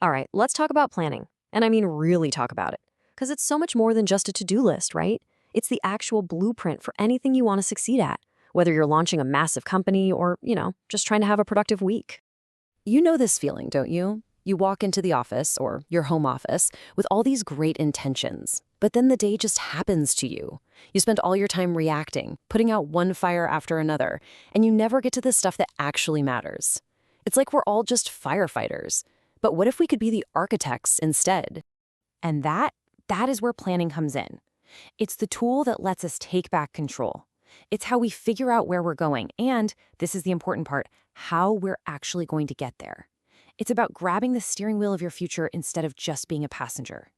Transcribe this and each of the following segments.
All right, let's talk about planning. And I mean really talk about it. Because it's so much more than just a to-do list, right? It's the actual blueprint for anything you want to succeed at, whether you're launching a massive company or, just trying to have a productive week. You know this feeling, don't you? You walk into the office or your home office with all these great intentions, but then the day just happens to you. You spend all your time reacting, putting out one fire after another, and you never get to the stuff that actually matters. It's like we're all just firefighters. But what if we could be the architects instead? And that is where planning comes in. It's the tool that lets us take back control. It's how we figure out where we're going, and, this is the important part, how we're actually going to get there. It's about grabbing the steering wheel of your future instead of just being a passenger.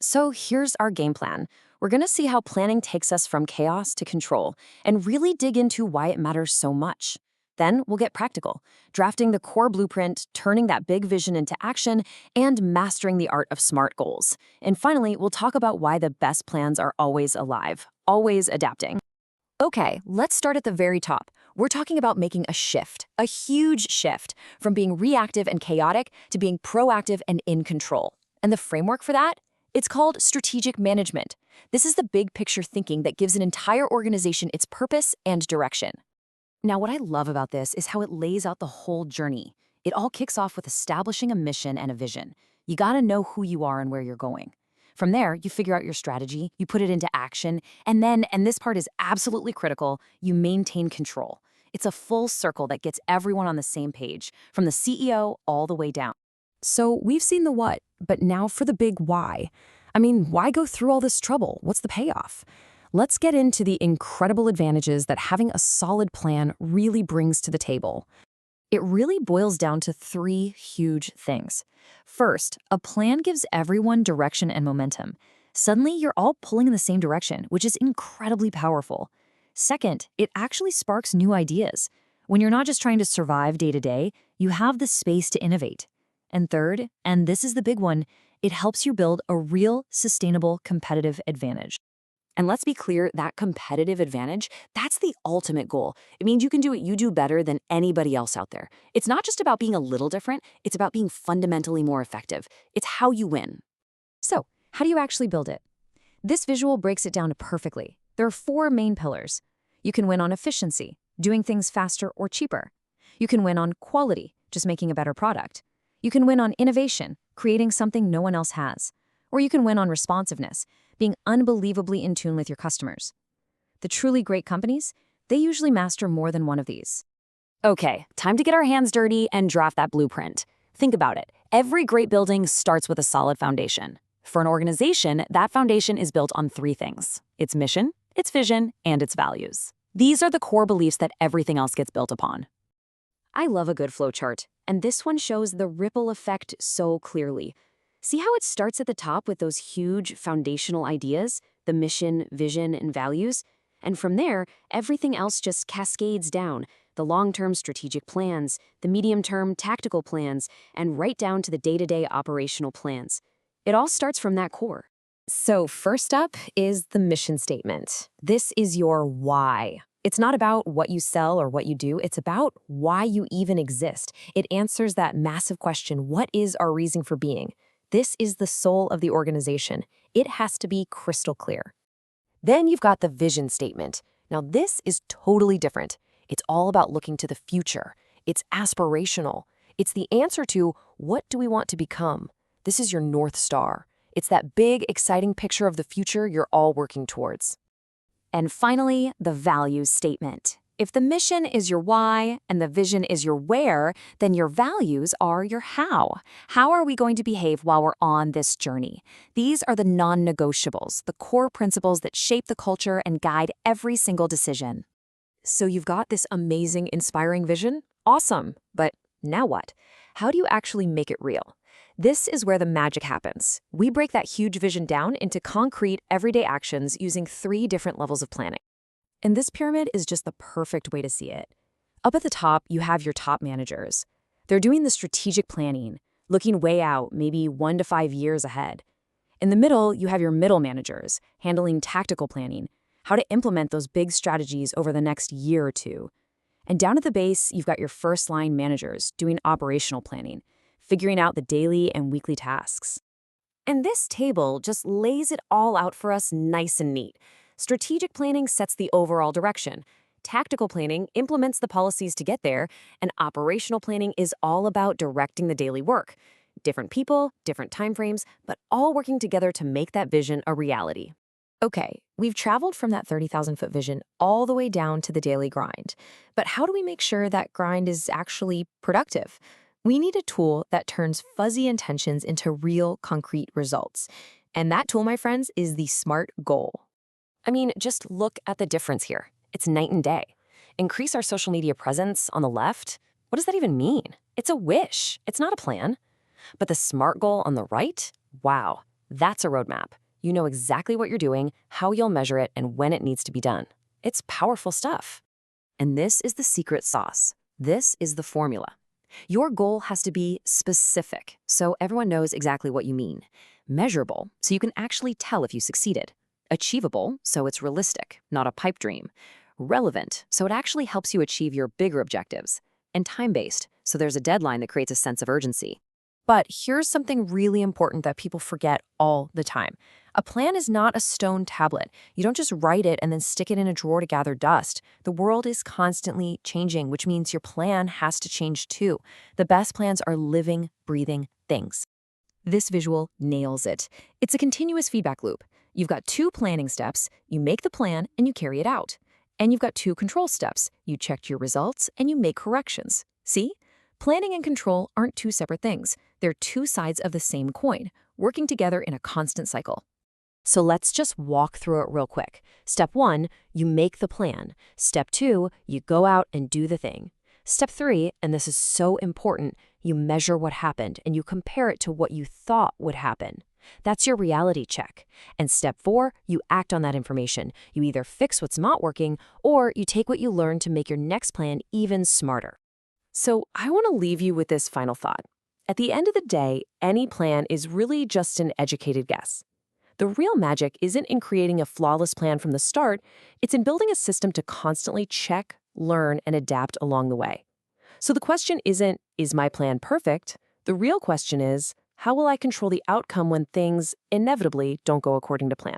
So here's our game plan. We're going to see how planning takes us from chaos to control and really dig into why it matters so much. Then we'll get practical, drafting the core blueprint, turning that big vision into action, and mastering the art of SMART goals. And finally, we'll talk about why the best plans are always alive, always adapting. Okay, let's start at the very top. We're talking about making a shift, a huge shift, from being reactive and chaotic to being proactive and in control. And the framework for that? It's called strategic management. This is the big picture thinking that gives an entire organization its purpose and direction. Now, what I love about this is how it lays out the whole journey. It all kicks off with establishing a mission and a vision. You gotta know who you are and where you're going. From there, you figure out your strategy, you put it into action, and then, and this part is absolutely critical, you maintain control. It's a full circle that gets everyone on the same page, from the CEO all the way down. So we've seen the what, but now for the big why. I mean, why go through all this trouble? What's the payoff? Let's get into the incredible advantages that having a solid plan really brings to the table. It really boils down to three huge things. First, a plan gives everyone direction and momentum. Suddenly, you're all pulling in the same direction, which is incredibly powerful. Second, it actually sparks new ideas. When you're not just trying to survive day to day, you have the space to innovate. And third, and this is the big one, it helps you build a real, sustainable, competitive advantage. And let's be clear, that competitive advantage, that's the ultimate goal. It means you can do what you do better than anybody else out there. It's not just about being a little different, it's about being fundamentally more effective. It's how you win. So, how do you actually build it? This visual breaks it down perfectly. There are four main pillars. You can win on efficiency, doing things faster or cheaper. You can win on quality, just making a better product. You can win on innovation, creating something no one else has. Or you can win on responsiveness, being unbelievably in tune with your customers. The truly great companies, they usually master more than one of these. Okay, time to get our hands dirty and draft that blueprint. Think about it. Every great building starts with a solid foundation. For an organization, that foundation is built on three things: its mission, its vision, and its values. These are the core beliefs that everything else gets built upon. I love a good flowchart, and this one shows the ripple effect so clearly. See how it starts at the top with those huge foundational ideas, the mission, vision, and values? And from there, everything else just cascades down, the long-term strategic plans, the medium-term tactical plans, and right down to the day-to-day operational plans. It all starts from that core. So first up is the mission statement. This is your why. It's not about what you sell or what you do, it's about why you even exist. It answers that massive question, what is our reason for being? This is the soul of the organization. It has to be crystal clear. Then you've got the vision statement. Now this is totally different. It's all about looking to the future. It's aspirational. It's the answer to, what do we want to become? This is your North Star. It's that big, exciting picture of the future you're all working towards. And finally, the values statement. If the mission is your why and the vision is your where, then your values are your how. How are we going to behave while we're on this journey? These are the non-negotiables, the core principles that shape the culture and guide every single decision. So you've got this amazing, inspiring vision? Awesome. But now what? How do you actually make it real? This is where the magic happens. We break that huge vision down into concrete, everyday actions using 3 different levels of planning. And this pyramid is just the perfect way to see it. Up at the top, you have your top managers. They're doing the strategic planning, looking way out, maybe 1 to 5 years ahead. In the middle, you have your middle managers, handling tactical planning, how to implement those big strategies over the next year or two. And down at the base, you've got your first-line managers doing operational planning, figuring out the daily and weekly tasks. And this table just lays it all out for us nice and neat. Strategic planning sets the overall direction. Tactical planning implements the policies to get there, and operational planning is all about directing the daily work. Different people, different timeframes, but all working together to make that vision a reality. Okay, we've traveled from that 30,000-foot vision all the way down to the daily grind. But how do we make sure that grind is actually productive? We need a tool that turns fuzzy intentions into real, concrete results. And that tool, my friends, is the SMART goal. I mean, just look at the difference here. It's night and day. Increase our social media presence on the left. What does that even mean? It's a wish. It's not a plan. But the SMART goal on the right? Wow, that's a roadmap. You know exactly what you're doing, how you'll measure it, and when it needs to be done. It's powerful stuff. And this is the secret sauce. This is the formula. Your goal has to be specific, so everyone knows exactly what you mean. Measurable, so you can actually tell if you succeeded. Achievable, so it's realistic, not a pipe dream. Relevant, so it actually helps you achieve your bigger objectives. And time-based, so there's a deadline that creates a sense of urgency. But here's something really important that people forget all the time. A plan is not a stone tablet. You don't just write it and then stick it in a drawer to gather dust. The world is constantly changing, which means your plan has to change too. The best plans are living, breathing things. This visual nails it. It's a continuous feedback loop. You've got 2 planning steps, you make the plan and you carry it out. And you've got 2 control steps. You check your results and you make corrections. See? Planning and control aren't 2 separate things. They're 2 sides of the same coin, working together in a constant cycle. So let's just walk through it real quick. Step 1, you make the plan. Step 2, you go out and do the thing. Step 3, and this is so important, you measure what happened and you compare it to what you thought would happen. That's your reality check. And step 4, you act on that information. You either fix what's not working or you take what you learned to make your next plan even smarter. So I want to leave you with this final thought. At the end of the day, any plan is really just an educated guess. The real magic isn't in creating a flawless plan from the start, it's in building a system to constantly check, learn, and adapt along the way. So the question isn't, is my plan perfect? The real question is, how will I control the outcome when things inevitably don't go according to plan?